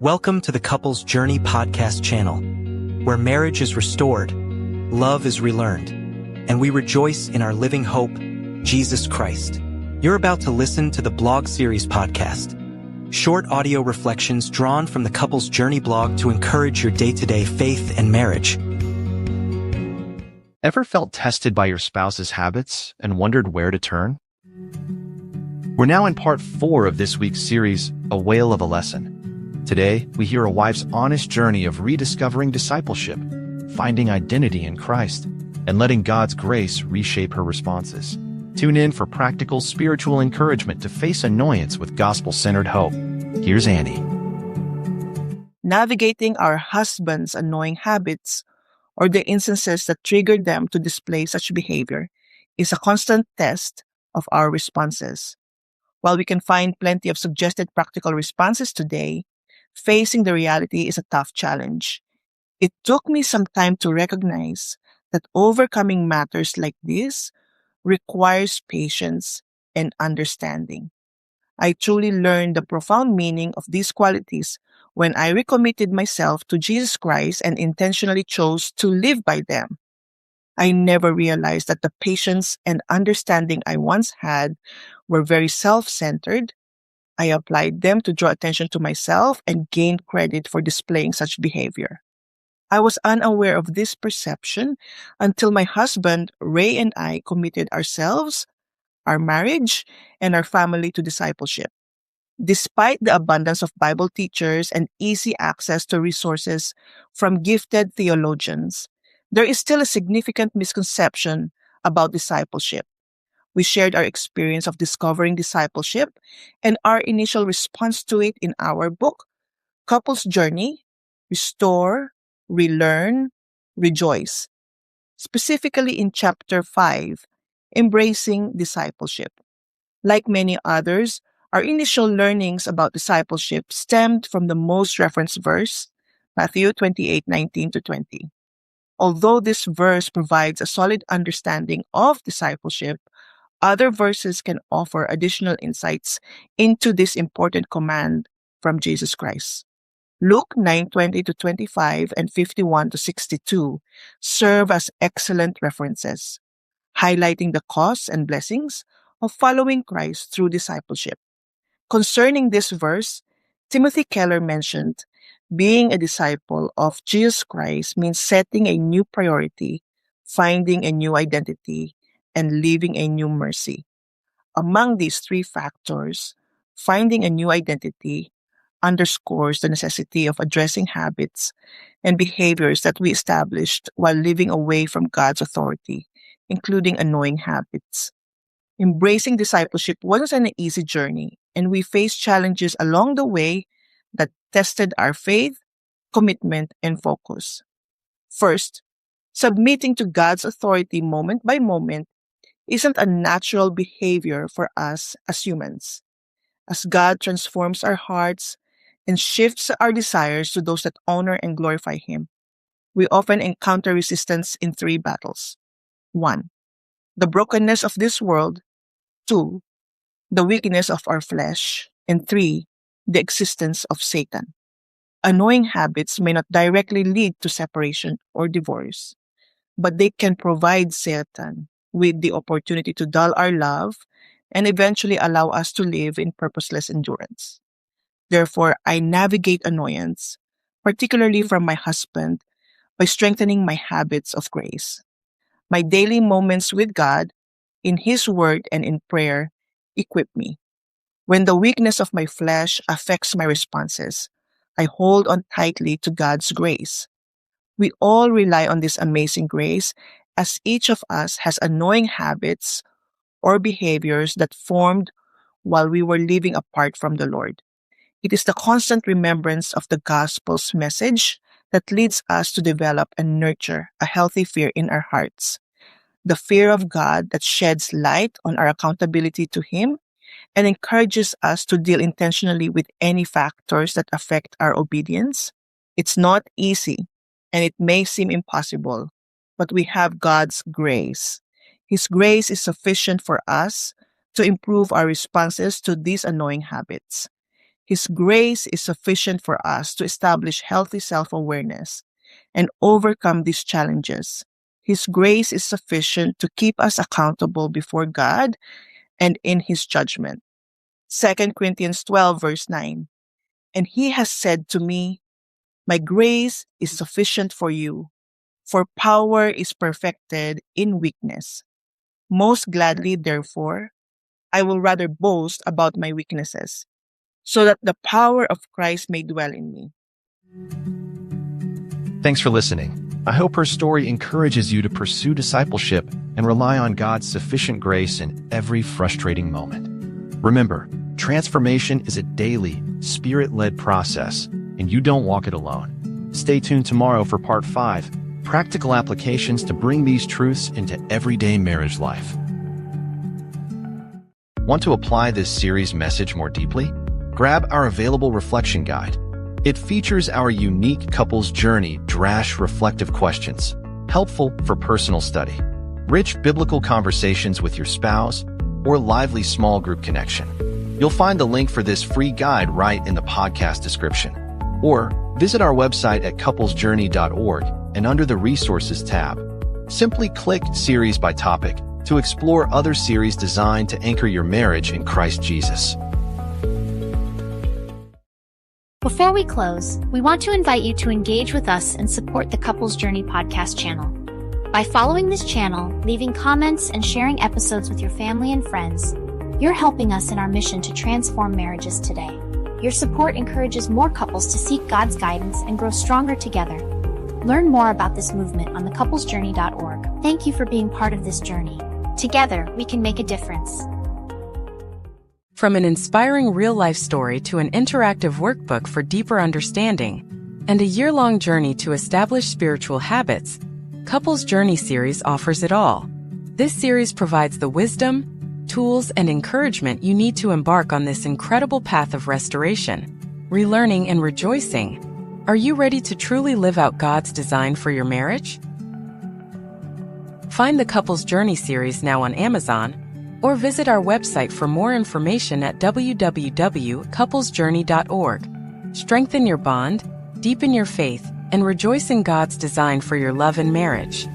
Welcome to the Couples Journey podcast channel, where marriage is restored, love is relearned, and we rejoice in our living hope, Jesus Christ. You're about to listen to the blog series podcast, short audio reflections drawn from the Couples Journey blog to encourage your day-to-day faith and marriage. Ever felt tested by your spouse's habits and wondered where to turn? We're now in part 4 of this week's series, A Whale of a Lesson. Today, we hear a wife's honest journey of rediscovering discipleship, finding identity in Christ, and letting God's grace reshape her responses. Tune in for practical spiritual encouragement to face annoyance with gospel-centered hope. Here's Annie. Navigating our husband's annoying habits or the instances that triggered them to display such behavior is a constant test of our responses. While we can find plenty of suggested practical responses today, facing the reality is a tough challenge. It took me some time to recognize that overcoming matters like this requires patience and understanding. I truly learned the profound meaning of these qualities when I recommitted myself to Jesus Christ and intentionally chose to live by them. I never realized that the patience and understanding I once had were very self-centered. I applied them to draw attention to myself and gain credit for displaying such behavior. I was unaware of this perception until my husband, Ray, and I committed ourselves, our marriage, and our family to discipleship. Despite the abundance of Bible teachers and easy access to resources from gifted theologians, there is still a significant misconception about discipleship. We shared our experience of discovering discipleship and our initial response to it in our book, Couples Journey, Restore, Relearn, Rejoice, specifically in Chapter 5, Embracing Discipleship. Like many others, our initial learnings about discipleship stemmed from the most referenced verse, Matthew 28:19-20. Although this verse provides a solid understanding of discipleship, other verses can offer additional insights into this important command from Jesus Christ. Luke 9:20-25 and 51-62 serve as excellent references, highlighting the costs and blessings of following Christ through discipleship. Concerning this verse, Timothy Keller mentioned, being a disciple of Jesus Christ means setting a new priority, finding a new identity, and living a new mercy. Among these three factors, finding a new identity underscores the necessity of addressing habits and behaviors that we established while living away from God's authority, including annoying habits. Embracing discipleship wasn't an easy journey, and we faced challenges along the way that tested our faith, commitment, and focus. First, submitting to God's authority moment by moment isn't a natural behavior for us as humans. As God transforms our hearts and shifts our desires to those that honor and glorify Him, we often encounter resistance in 3 battles. 1. The brokenness of this world. 2. The weakness of our flesh. And 3. The existence of Satan. Annoying habits may not directly lead to separation or divorce, but they can provide Satan with the opportunity to dull our love and eventually allow us to live in purposeless endurance. Therefore, I navigate annoyance, particularly from my husband, by strengthening my habits of grace. My daily moments with God, in His Word and in prayer, equip me. When the weakness of my flesh affects my responses, I hold on tightly to God's grace. We all rely on this amazing grace, as each of us has annoying habits or behaviors that formed while we were living apart from the Lord. It is the constant remembrance of the gospel's message that leads us to develop and nurture a healthy fear in our hearts. The fear of God that sheds light on our accountability to Him and encourages us to deal intentionally with any factors that affect our obedience. It's not easy, and it may seem impossible, but we have God's grace. His grace is sufficient for us to improve our responses to these annoying habits. His grace is sufficient for us to establish healthy self-awareness and overcome these challenges. His grace is sufficient to keep us accountable before God and in His judgment. 2 Corinthians 12 verse 9. And He has said to me, my grace is sufficient for you, for power is perfected in weakness. Most gladly, therefore, I will rather boast about my weaknesses, so that the power of Christ may dwell in me. Thanks for listening. I hope her story encourages you to pursue discipleship and rely on God's sufficient grace in every frustrating moment. Remember, transformation is a daily, Spirit-led process, and you don't walk it alone. Stay tuned tomorrow for Part 5, practical applications to bring these truths into everyday marriage life. Want to apply this series message more deeply? Grab our available reflection guide. It features our unique couples journey Drash reflective questions, helpful for personal study, rich biblical conversations with your spouse, or lively small group connection. You'll find the link for this free guide right in the podcast description. Or visit our website at couplesjourney.org and under the Resources tab. Simply click Series by Topic to explore other series designed to anchor your marriage in Christ Jesus. Before we close, we want to invite you to engage with us and support the Couples Journey podcast channel. By following this channel, leaving comments, and sharing episodes with your family and friends, you're helping us in our mission to transform marriages today. Your support encourages more couples to seek God's guidance and grow stronger together. Learn more about this movement on thecouplesjourney.org. Thank you for being part of this journey. Together, we can make a difference. From an inspiring real-life story to an interactive workbook for deeper understanding, and a year-long journey to establish spiritual habits, Couples Journey series offers it all. This series provides the wisdom, tools, and encouragement you need to embark on this incredible path of restoration, relearning, and rejoicing. Are you ready to truly live out God's design for your marriage? Find the Couples Journey series now on Amazon, or visit our website for more information at www.couplesjourney.org. Strengthen your bond, deepen your faith, and rejoice in God's design for your love and marriage.